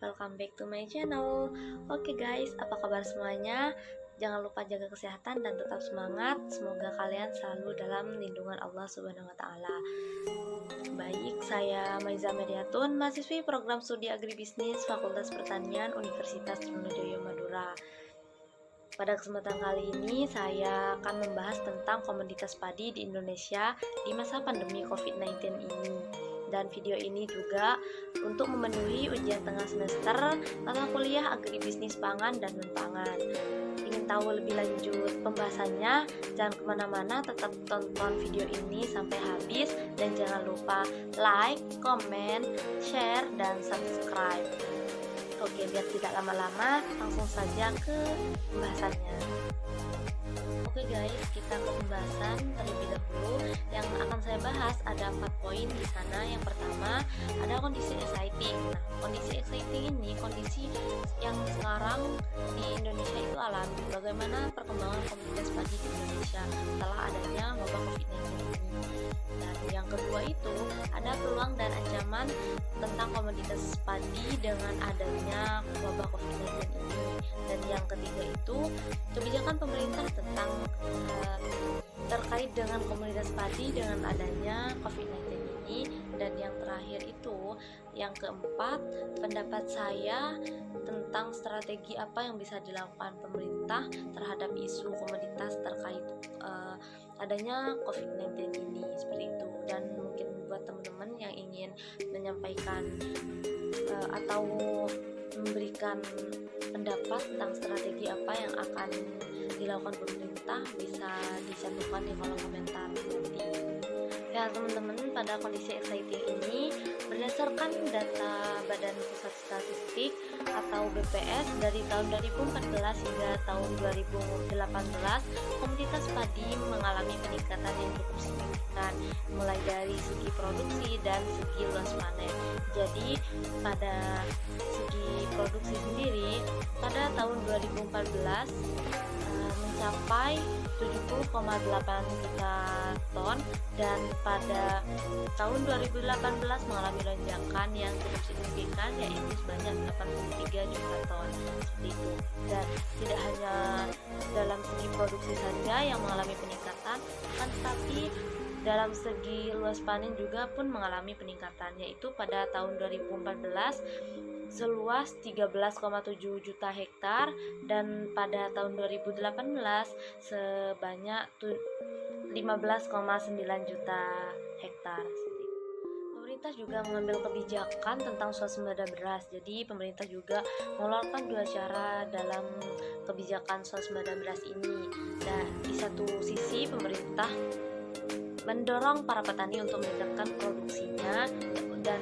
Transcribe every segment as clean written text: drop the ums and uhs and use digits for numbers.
welcome back to my channel. Oke guys, apa kabar semuanya? Jangan lupa jaga kesehatan dan tetap semangat. Semoga kalian selalu dalam lindungan Allah Subhanahu wa taala. Baik, saya Maiza Mediatun, mahasiswi program studi agribisnis Fakultas Pertanian Universitas Trunojoyo Madura. Pada kesempatan kali ini saya akan membahas tentang komoditas padi di Indonesia di masa pandemi COVID-19 ini. Dan video ini juga untuk memenuhi ujian tengah semester mata kuliah agribisnis pangan dan non-pangan. Ingin tahu lebih lanjut pembahasannya? Jangan kemana-mana, tetap tonton video ini sampai habis dan jangan lupa like, comment, share, dan subscribe. Oke, biar tidak lama-lama, langsung saja ke pembahasannya. Oke guys, kita ke pembahasan terlebih dahulu. Yang akan saya bahas ada 4 poin di sana. Yang pertama, ada kondisi exciting. Nah, kondisi exciting ini kondisi yang sekarang di Indonesia itu alami. Bagaimana perkembangan komoditas padi di Indonesia setelah adanya wabah COVID-19 ini. Dan yang kedua itu ada peluang dan ancaman tentang komoditas padi dengan adanya wabah COVID-19 ini. Dan yang ketiga itu kebijakan pemerintah tentang terkait dengan komoditas padi dengan adanya COVID-19 ini. Dan yang terakhir itu, yang keempat, pendapat saya tentang strategi apa yang bisa dilakukan pemerintah terhadap isu komoditas terkait adanya COVID-19 ini, seperti itu. Dan mungkin buat teman-teman yang ingin menyampaikan atau memberikan pendapat tentang strategi apa yang akan dilakukan pemerintah, bisa dicantumkan di kolom komentar nanti. Ya teman-teman, pada kondisi exciting ini berdasarkan data Badan Pusat Statistik atau BPS dari tahun 2014 hingga tahun 2018, komoditas padi mengalami peningkatan yang cukup signifikan mulai dari segi produksi dan segi luas panen. Jadi pada segi produksi sendiri pada tahun 2014 mencapai 70,8 juta ton dan pada tahun 2018 mengalami lonjakan yang cukup signifikan yaitu sebanyak 83 juta ton, seperti itu. Dan tidak hanya dalam segi produksi saja yang mengalami peningkatan, tetapi dalam segi luas panen juga pun mengalami peningkatan, yaitu pada tahun 2014 seluas 13,7 juta hektar dan pada tahun 2018 sebanyak 15,9 juta hektar. Pemerintah juga mengambil kebijakan tentang swasembada beras. Jadi pemerintah juga mengeluarkan 2 cara dalam kebijakan swasembada beras ini. Nah, di satu sisi pemerintah mendorong para petani untuk meningkatkan produksinya dan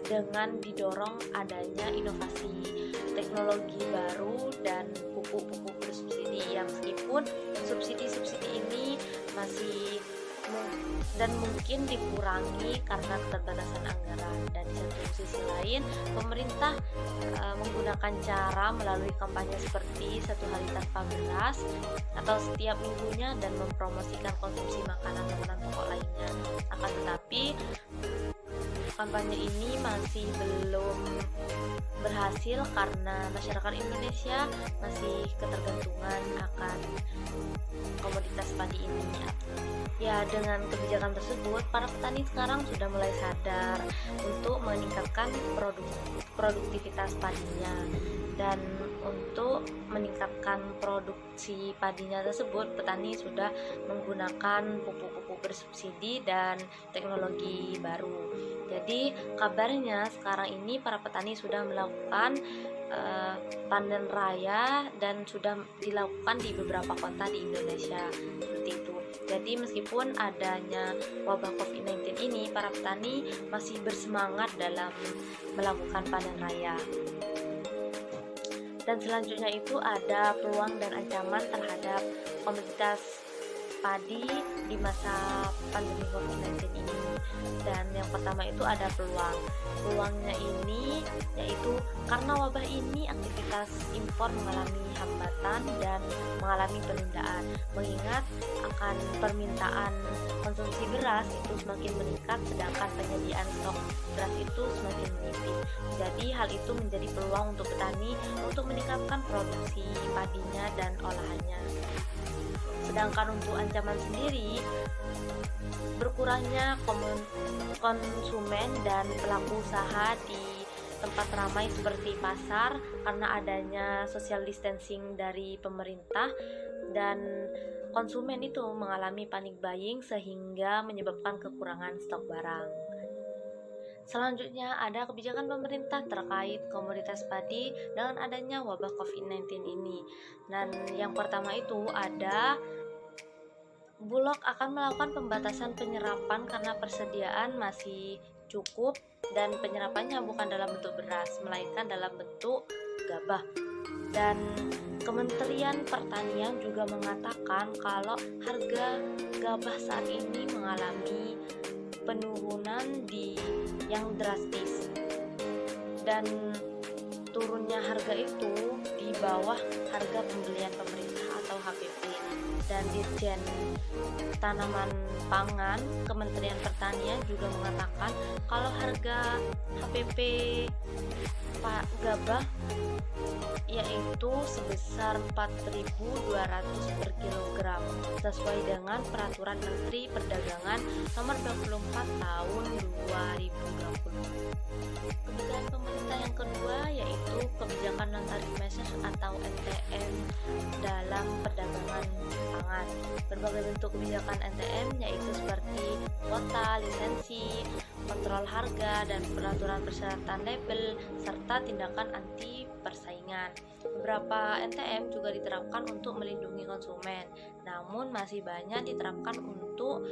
dengan didorong adanya inovasi teknologi baru dan pupuk-pupuk bersubsidi, yang meskipun subsidi-subsidi ini masih dan mungkin dikurangi karena keterbatasan anggaran. Dan di satu sisi lain pemerintah menggunakan cara melalui kampanye seperti 1 hari tanpa beras atau setiap minggunya dan mempromosikan konsumsi makanan pokok lainnya. Akan tetapi kampanye ini masih belum berhasil karena masyarakat Indonesia masih ketergantungan akan komoditas padi ini. Ya, dengan kebijakan tersebut para petani sekarang sudah mulai sadar untuk meningkatkan produktivitas padinya. Dan untuk meningkatkan produksi padinya tersebut, petani sudah menggunakan pupuk-pupuk bersubsidi dan teknologi baru. Jadi kabarnya sekarang ini para petani sudah melakukan panen raya dan sudah dilakukan di beberapa kota di Indonesia, seperti itu. Jadi meskipun adanya wabah COVID-19 ini, para petani masih bersemangat dalam melakukan panen raya. Dan selanjutnya itu ada peluang dan ancaman terhadap komoditas padi di masa pandemi COVID-19 ini. Dan yang pertama itu ada peluang. Peluangnya ini yaitu karena wabah ini aktivitas impor mengalami hambatan dan mengalami penundaan. Mengingat akan permintaan konsumsi beras itu semakin meningkat, sedangkan penyediaan stok beras itu semakin menipis. Jadi hal itu menjadi peluang untuk petani untuk meningkatkan produksi padinya dan olahannya. Sedangkan untuk ancaman sendiri, berkurangnya konsumen dan pelaku usaha di tempat ramai seperti pasar karena adanya social distancing dari pemerintah, dan konsumen itu mengalami panic buying sehingga menyebabkan kekurangan stok barang. Selanjutnya ada kebijakan pemerintah terkait komoditas padi dengan adanya wabah COVID-19 ini. Dan yang pertama itu ada Bulog akan melakukan pembatasan penyerapan karena persediaan masih cukup dan penyerapannya bukan dalam bentuk beras, melainkan dalam bentuk gabah. Dan Kementerian Pertanian juga mengatakan kalau harga gabah saat ini mengalami penurunan yang drastis, dan turunnya harga itu di bawah harga pembelian pemerintah atau HPP. Dan Dirjen Tanaman Pangan Kementerian Pertanian juga mengatakan kalau harga HPP gabah yaitu sebesar 4.200 per kilogram sesuai dengan Peraturan Menteri Perdagangan Nomor 24 Tahun 2020. Kebijakan pemerintah yang kedua yaitu kebijakan non-tarif measures atau NTM dalam perdagangan pangan. Berbagai bentuk kebijakan NTM yaitu seperti kuota, lisensi, kontrol harga, dan peraturan persyaratan label, serta tindakan anti persaingan. Beberapa NTM juga diterapkan untuk melindungi konsumen, namun masih banyak diterapkan untuk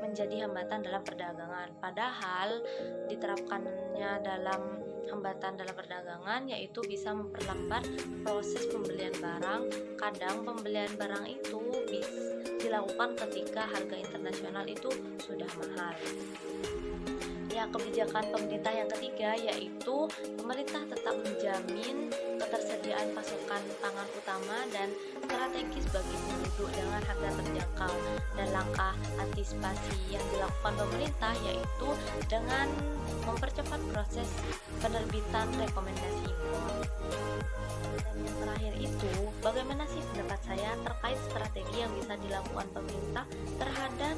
menjadi hambatan dalam perdagangan. Padahal diterapkannya dalam hambatan dalam perdagangan yaitu bisa memperlambat proses pembelian barang. Kadang pembelian barang itu bisa dilakukan ketika harga internasional itu sudah mahal. Ya, kebijakan pemerintah yang ketiga yaitu pemerintah tetap menjamin ketersediaan pasokan pangan utama dan strategis bagi penduduk dengan harga terjangkau. Dan langkah antisipasi yang dilakukan pemerintah yaitu dengan mempercepat proses penerbitan rekomendasi impor. Dan yang terakhir itu, bagaimana sih pendapat saya terkait strategi yang bisa dilakukan pemerintah terhadap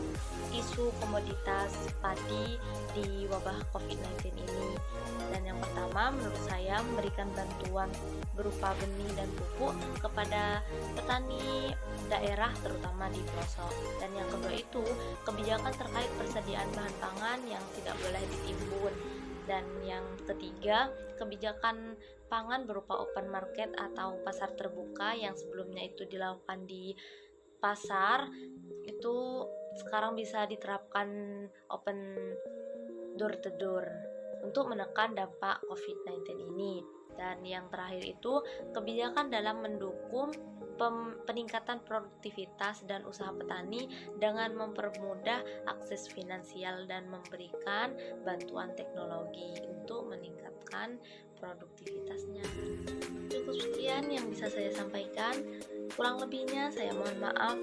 isu komoditas padi di wabah COVID-19 ini? Dan yang pertama, menurut saya memberikan bantuan berupa benih dan pupuk kepada petani daerah terutama di pelosok. Dan yang kedua itu, kebijakan terkait persediaan bahan pangan yang tidak boleh ditimbun. Dan yang ketiga, kebijakan pangan berupa open market atau pasar terbuka yang sebelumnya itu dilakukan di pasar, itu sekarang bisa diterapkan open door to door untuk menekan dampak COVID-19 ini. Dan yang terakhir itu, kebijakan dalam mendukung peningkatan produktivitas dan usaha petani dengan mempermudah akses finansial dan memberikan bantuan teknologi untuk meningkatkan produktivitasnya. Cukup sekian yang bisa saya sampaikan. Kurang lebihnya saya mohon maaf.